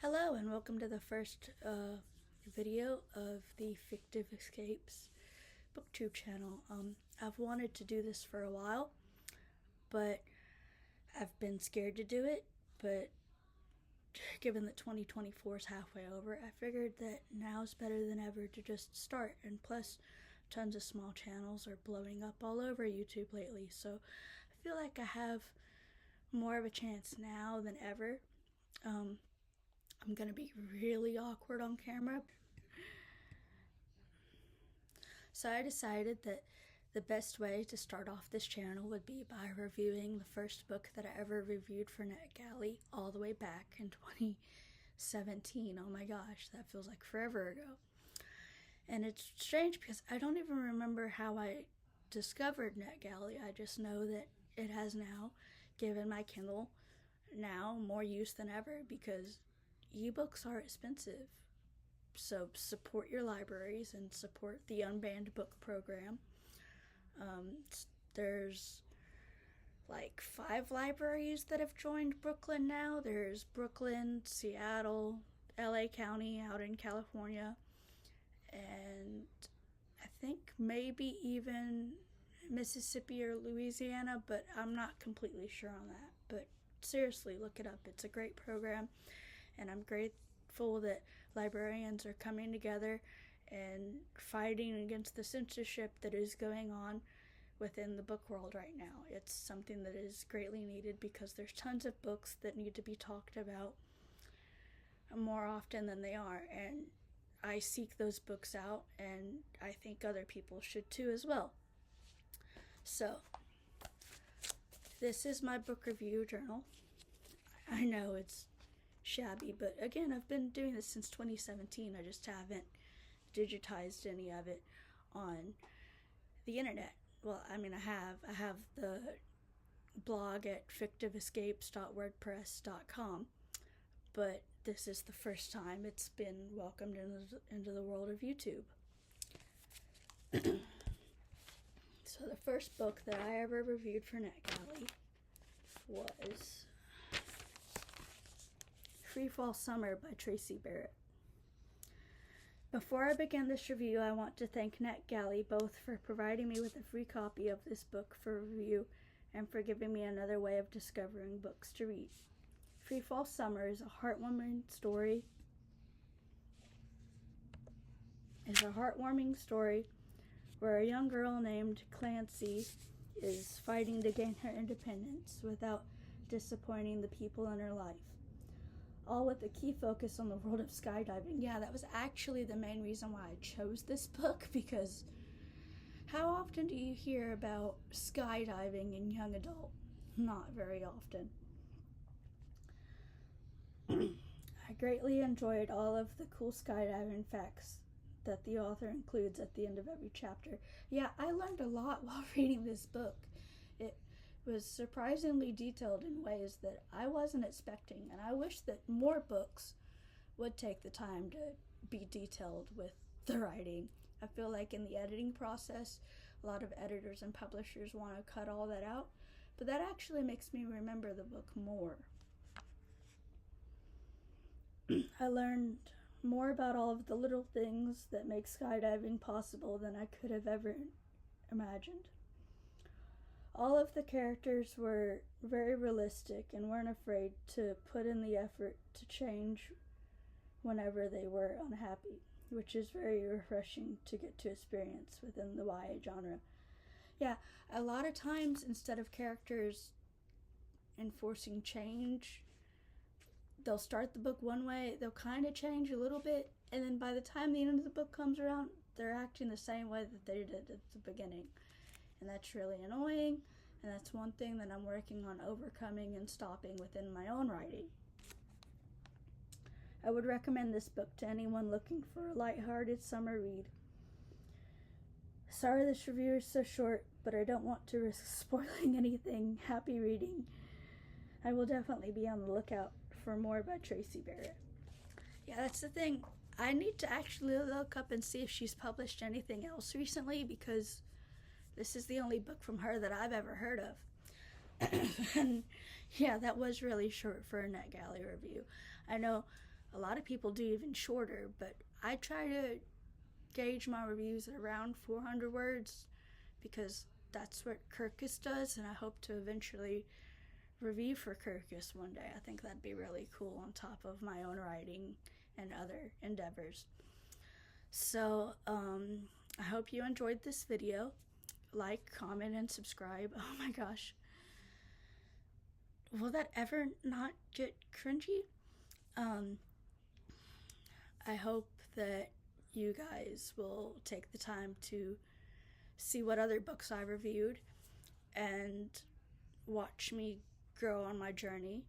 Hello and welcome to the first video of the Fictive-Escapes booktube channel. I've wanted to do this for a while, but I've been scared to do it, but given that 2024 is halfway over, I figured that now's better than ever to just start, and plus tons of small channels are blowing up all over YouTube lately, so I feel like I have more of a chance now than ever. I'm gonna be really awkward on camera. So I decided that the best way to start off this channel would be by reviewing the first book that I ever reviewed for NetGalley all the way back in 2017. Oh my gosh, that feels like forever ago. And it's strange because I don't even remember how I discovered NetGalley. I just know that it has now given my Kindle now more use than ever because ebooks are expensive. So support your libraries and support the Unbanned Book Program. There's like 5 libraries that have joined Brooklyn now. There's Brooklyn, Seattle, LA County out in California, and I think maybe even Mississippi or Louisiana, but I'm not completely sure on that. But seriously, look it up. It's a great program, and I'm grateful that librarians are coming together and fighting against the censorship that is going on within the book world right now. It's something that is greatly needed because there's tons of books that need to be talked about more often than they are, and I seek those books out, and I think other people should too as well. So this is my book review journal. I know it's shabby, but again, I've been doing this since 2017. I just haven't digitized any of it on the internet. Well, I mean, I have the blog at Fictive-Escapes.wordpress.com, but this is the first time it's been welcomed into the world of YouTube. So the first book that I ever reviewed for NetGalley was Freefall Summer by Tracy Barrett. Before I begin this review, I want to thank NetGalley both for providing me with a free copy of this book for review and for giving me another way of discovering books to read. Freefall Summer is a heartwarming story. Where a young girl named Clancy is fighting to gain her independence without disappointing the people in her life. All with a key focus on the world of skydiving. Yeah, that was actually the main reason why I chose this book, because how often do you hear about skydiving in young adult? Not very often. I greatly enjoyed all of the cool skydiving facts that the author includes at the end of every chapter. Yeah, I learned a lot while reading this book. It was surprisingly detailed in ways that I wasn't expecting, and I wish that more books would take the time to be detailed with the writing. I feel like in the editing process, a lot of editors and publishers want to cut all that out, but that actually makes me remember the book more. I learned more about all of the little things that make skydiving possible than I could have ever imagined. All of the characters were very realistic and weren't afraid to put in the effort to change whenever they were unhappy, which is very refreshing to get to experience within the YA genre. Yeah, a lot of times instead of characters enforcing change, they'll start the book one way, they'll kind of change a little bit, and then by the time the end of the book comes around, they're acting the same way that they did at the beginning. And that's really annoying, and that's one thing that I'm working on overcoming and stopping within my own writing. I would recommend this book to anyone looking for a lighthearted summer read. Sorry this review is so short, but I don't want to risk spoiling anything. Happy reading. I will definitely be on the lookout for more by Tracy Barrett. Yeah, that's the thing. I need to actually look up and see if she's published anything else recently, because this is the only book from her that I've ever heard of. And yeah, that was really short for a NetGalley review. I know A lot of people do even shorter, but I try to gauge my reviews at around 400 words because that's what Kirkus does, and I hope to eventually review for Kirkus one day. I think that'd be really cool on top of my own writing and other endeavors. So, I hope you enjoyed this video. Like, comment, and subscribe. Oh my gosh. Will that ever not get cringy? I hope that you guys will take the time to see what other books I reviewed and watch me grow on my journey.